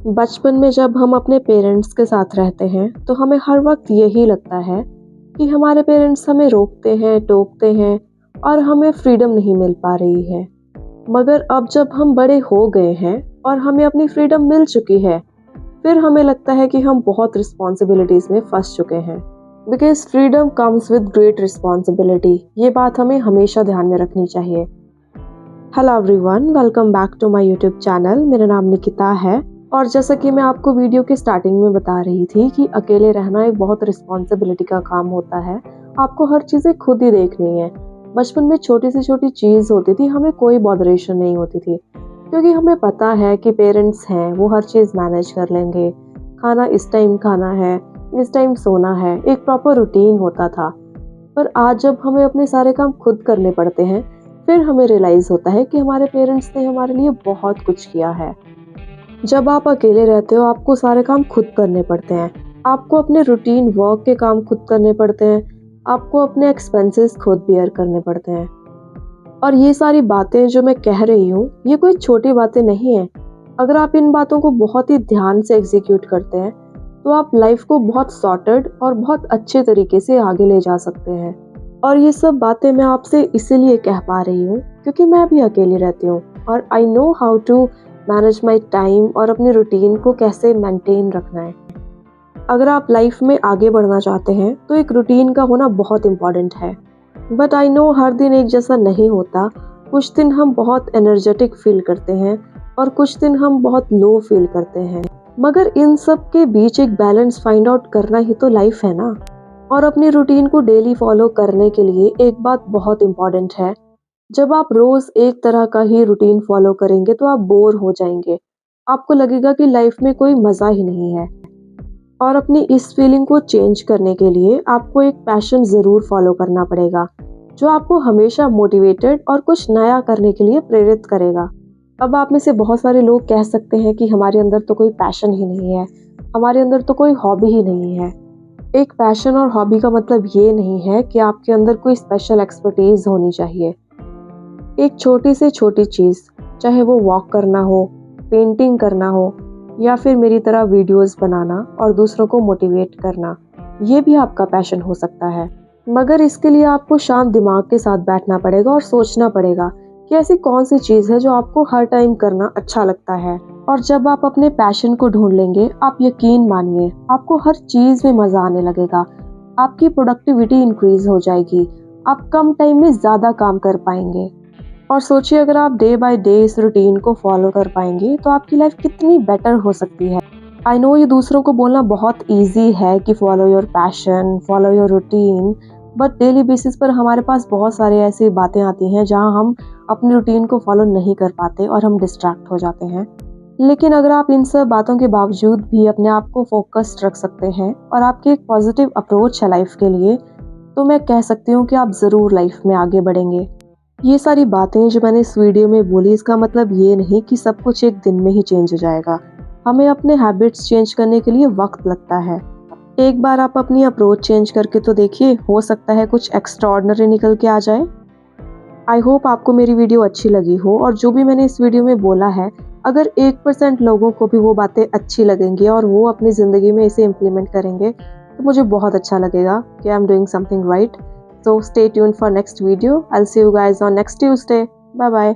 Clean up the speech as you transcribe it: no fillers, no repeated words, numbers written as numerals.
बचपन में जब हम अपने पेरेंट्स के साथ रहते हैं तो हमें हर वक्त यही लगता है कि हमारे पेरेंट्स हमें रोकते हैं, टोकते हैं और हमें फ्रीडम नहीं मिल पा रही है। मगर अब जब हम बड़े हो गए हैं और हमें अपनी फ्रीडम मिल चुकी है, फिर हमें लगता है कि हम बहुत रिस्पॉन्सिबिलिटीज में फंस चुके हैं। Because freedom comes with great responsibility, ये बात हमें हमेशा ध्यान में रखनी चाहिए। Hello everyone, welcome back to my YouTube channel. मेरा नाम निकिता है और जैसा कि मैं आपको वीडियो की स्टार्टिंग में बता रही थी कि अकेले रहना एक बहुत रिस्पॉन्सिबिलिटी का काम होता है। आपको हर चीज़ें खुद ही देखनी है। बचपन में छोटी से छोटी चीज़ होती थी, हमें कोई बॉदरेशन नहीं होती थी क्योंकि हमें पता है कि पेरेंट्स हैं, वो हर चीज़ मैनेज कर लेंगे। खाना इस टाइम खाना है, इस टाइम सोना है, एक प्रॉपर रूटीन होता था। पर आज जब हमें अपने सारे काम खुद करने पड़ते हैं, फिर हमें रियलाइज होता है कि हमारे पेरेंट्स ने हमारे लिए बहुत कुछ किया है। जब आप अकेले रहते हो, आपको सारे काम खुद करने पड़ते हैं। आपको अपने रूटीन वर्क के काम खुद करने पड़ते हैं। आपको अपने एक्सपेंसेस खुद बियर करने पड़ते हैं। और ये सारी बातें जो मैं कह रही हूँ, ये कोई छोटी बातें नहीं है। अगर आप इन बातों को बहुत ही ध्यान से एग्जीक्यूट करते हैं तो आप लाइफ को बहुत सॉर्टेड और बहुत अच्छे तरीके से आगे ले जा सकते हैं। और ये सब बातें मैं आपसे इसीलिए कह पा रही हूँ क्योंकि मैं भी अकेली रहती हूँ और I know how to manage my time और अपने रूटीन को कैसे मेंटेन रखना है। अगर आप लाइफ में आगे बढ़ना चाहते हैं तो एक रूटीन का होना बहुत इम्पॉर्टेंट है। बट आई नो हर दिन एक जैसा नहीं होता। कुछ दिन हम बहुत एनर्जेटिक फील करते हैं और कुछ दिन हम बहुत लो फील करते हैं। मगर इन सब के बीच एक बैलेंस फाइंड आउट करना ही तो लाइफ है ना। और अपनी रूटीन को डेली फॉलो करने के लिए एक बात बहुत इम्पॉर्टेंट है। जब आप रोज एक तरह का ही रूटीन फॉलो करेंगे तो आप बोर हो जाएंगे। आपको लगेगा कि लाइफ में कोई मजा ही नहीं है। और अपनी इस फीलिंग को चेंज करने के लिए आपको एक पैशन जरूर फॉलो करना पड़ेगा जो आपको हमेशा मोटिवेटेड और कुछ नया करने के लिए प्रेरित करेगा। अब आप में से बहुत सारे लोग कह सकते हैं कि हमारे अंदर तो कोई पैशन ही नहीं है, हमारे अंदर तो कोई हॉबी ही नहीं है। एक पैशन और हॉबी का मतलब ये नहीं है कि आपके अंदर कोई स्पेशल एक्सपर्टीज होनी चाहिए। एक छोटी से छोटी चीज़, चाहे वो वॉक करना हो, पेंटिंग करना हो या फिर मेरी तरह वीडियोस बनाना और दूसरों को मोटिवेट करना, ये भी आपका पैशन हो सकता है। मगर इसके लिए आपको शांत दिमाग के साथ बैठना पड़ेगा और सोचना पड़ेगा कि ऐसी कौन सी चीज़ है जो आपको हर टाइम करना अच्छा लगता है। और जब आप अपने पैशन को ढूंढ लेंगे, आप यकीन मानिए आपको हर चीज़ में मज़ा आने लगेगा। आपकी प्रोडक्टिविटी इंक्रीज हो जाएगी। आप कम टाइम में ज़्यादा काम कर पाएंगे। और सोचिए, अगर आप डे बाय डे इस रूटीन को फॉलो कर पाएंगे तो आपकी लाइफ कितनी बेटर हो सकती है। आई नो ये दूसरों को बोलना बहुत ईजी है कि follow your passion, follow your routine, but daily basis पर हमारे पास बहुत सारे ऐसी बातें आती हैं जहां हम अपनी रूटीन को फॉलो नहीं कर पाते और हम डिस्ट्रैक्ट हो जाते हैं। लेकिन अगर आप इन सब बातों के बावजूद भी अपने आप को फोकस्ड रख सकते हैं और आपकी एक पॉजिटिव अप्रोच है लाइफ के लिए, तो मैं कह सकती हूँ कि आप ज़रूर लाइफ में आगे बढ़ेंगे। ये सारी बातें जो मैंने इस वीडियो में बोली, इसका मतलब ये नहीं कि सब कुछ एक दिन में ही चेंज हो जाएगा। हमें अपने हैबिट्स चेंज करने के लिए वक्त लगता है। एक बार आप अपनी अप्रोच चेंज करके तो देखिए, हो सकता है कुछ एक्स्ट्राऑर्डिनरी निकल के आ जाए। आई होप आपको मेरी वीडियो अच्छी लगी हो और जो भी मैंने इस वीडियो में बोला है, अगर 1% लोगों को भी वो बातें अच्छी लगेंगी और वो अपनी ज़िंदगी में इसे इम्प्लीमेंट करेंगे तो मुझे बहुत अच्छा लगेगा कि I am doing something right. So stay tuned for next video. I'll see you guys on next Tuesday. Bye bye.